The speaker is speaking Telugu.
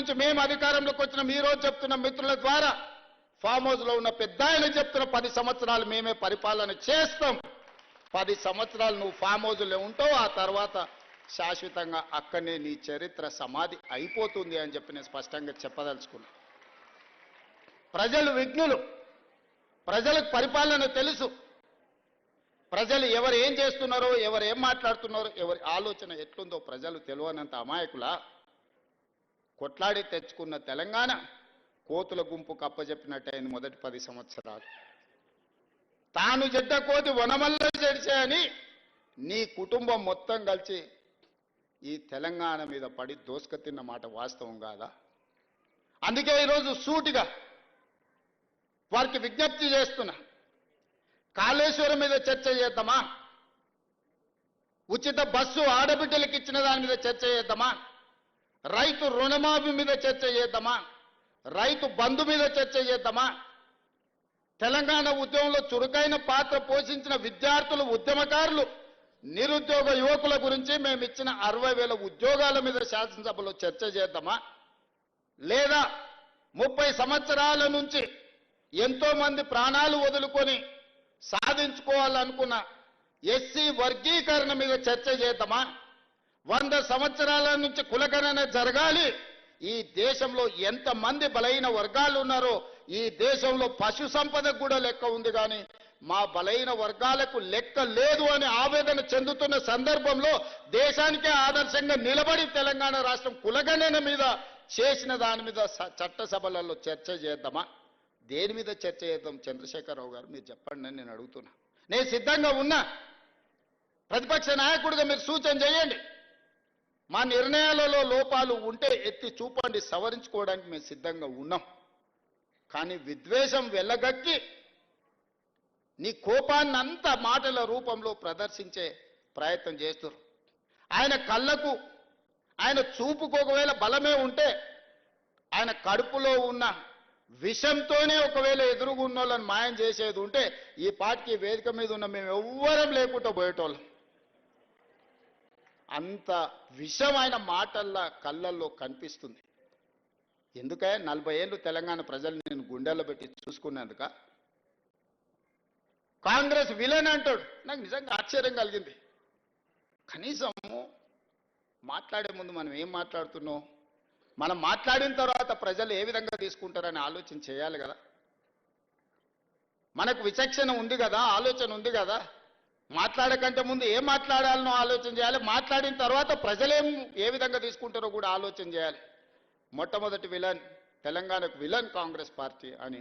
నుంచి మేము అధికారంలోకి వచ్చిన మీ రోజు చెప్తున్న మిత్రుల ద్వారా ఫామ్ హౌస్ లో ఉన్న పెద్ద ఆయన చెప్తున్న 10 సంవత్సరాలు మేమే పరిపాలన చేస్తాం. 10 సంవత్సరాలు నువ్వు ఫామ్ హౌస్లో ఉంటావు, ఆ తర్వాత శాశ్వతంగా అక్కడనే నీ చరిత్ర సమాధి అయిపోతుంది అని చెప్పి నేను స్పష్టంగా చెప్పదలుచుకున్నా. ప్రజలు విఘ్నులు, ప్రజలకు పరిపాలన తెలుసు. ప్రజలు ఎవరు ఏం చేస్తున్నారో, ఎవరు ఏం మాట్లాడుతున్నారో, ఎవరి ఆలోచన ఎట్లుందో ప్రజలు తెలియనంత అమాయకులా. కొట్లాడి తెచ్చుకున్న తెలంగాణ కోతుల గుంపుకు అప్పచెప్పినట్టయింది మొదటి 10 సంవత్సరాలు. తాను చెడ్డ కోతి వనమల్ల చెడిచే అని నీ కుటుంబం మొత్తం కలిసి ఈ తెలంగాణ మీద పడి దోసుక తిన్న మాట వాస్తవం కాదా? అందుకే ఈరోజు సూటిగా వారికి విజ్ఞప్తి చేస్తున్నా. కాళేశ్వరం మీద చర్చ చేద్దామా? ఉచిత బస్సు ఆడబిడ్డలకు ఇచ్చిన దాని మీద చర్చ చేద్దామా? రైతు రుణమాఫీ మీద చర్చ చేద్దామా? రైతు బంధు మీద చర్చ చేద్దామా? తెలంగాణ ఉద్యమంలో చురుకైన పాత్ర పోషించిన విద్యార్థులు, ఉద్యమకారులు, నిరుద్యోగ యువకుల గురించి మేము ఇచ్చిన 60,000 ఉద్యోగాల మీద శాసనసభలో చర్చ చేద్దామా? లేదా 30 సంవత్సరాల నుంచి ఎంతో మంది ప్రాణాలు వదులుకొని సాధించుకోవాలనుకున్న ఎస్సీ వర్గీకరణ మీద చర్చ చేద్దామా? 100 సంవత్సరాల నుంచి కులగణన జరగాలి. ఈ దేశంలో ఎంతమంది బలైన వర్గాలు ఉన్నారో ఈ దేశంలో పశు సంపదకు కూడా లెక్క ఉంది, కానీ మా బలైన వర్గాలకు లెక్క లేదు అని ఆవేదన చెందుతున్న సందర్భంలో దేశానికే ఆదర్శంగా నిలబడి తెలంగాణ రాష్ట్రం కులగణన మీద చేసిన దాని మీద చట్టసభలలో చర్చ చేద్దామా? దేని మీద చర్చ చేద్దాం? చంద్రశేఖరరావు గారు మీరు చెప్పండి అని నేను అడుగుతున్నా. నేను సిద్ధంగా ఉన్నా. ప్రతిపక్ష నాయకుడిగా మీరు సూచన చేయండి. మా నిర్ణయాలలో లోపాలు ఉంటే ఎత్తి చూపండి, సవరించుకోవడానికి మేము సిద్ధంగా ఉన్నాం. కానీ విద్వేషం వెళ్ళగక్కి నీ కోపాన్నంతా మాటల రూపంలో ప్రదర్శించే ప్రయత్నం చేస్తారు. ఆయన కళ్ళకు, ఆయన చూపుకు ఒకవేళ బలమే ఉంటే ఆయన కడుపులో ఉన్న విషంతోనే ఒకవేళ ఎదురుగున్న వాళ్ళని మాయం చేసేది ఉంటే ఈ పార్టీకి వేదిక మీద ఉన్న మేము ఎవ్వరం లేకుండా పోయేటోళ్ళం. అంత విషం ఆయన మాటల్లో కళ్ళల్లో కనిపిస్తుంది. ఎందుకే 40 ఏళ్ళు తెలంగాణ ప్రజలు నేను గుండెల్లో పెట్టి చూసుకున్నందుక? కాంగ్రెస్ విలన్ అంటాడు. నాకు నిజంగా ఆశ్చర్యం కలిగింది. కనీసము మాట్లాడే ముందు మనం ఏం మాట్లాడుతున్నాం, మనం మాట్లాడిన తర్వాత ప్రజలు ఏ విధంగా తీసుకుంటారని ఆలోచన చేయాలి కదా. మనకు విచక్షణ ఉంది కదా, ఆలోచన ఉంది కదా. మాట్లాడకంటే ముందు ఏం మాట్లాడాలనో ఆలోచన చేయాలి. మాట్లాడిన తర్వాత ప్రజలేం ఏ విధంగా తీసుకుంటారో కూడా ఆలోచన చేయాలి. మొట్టమొదటి విలన్, తెలంగాణకు విలన్ కాంగ్రెస్ పార్టీ అని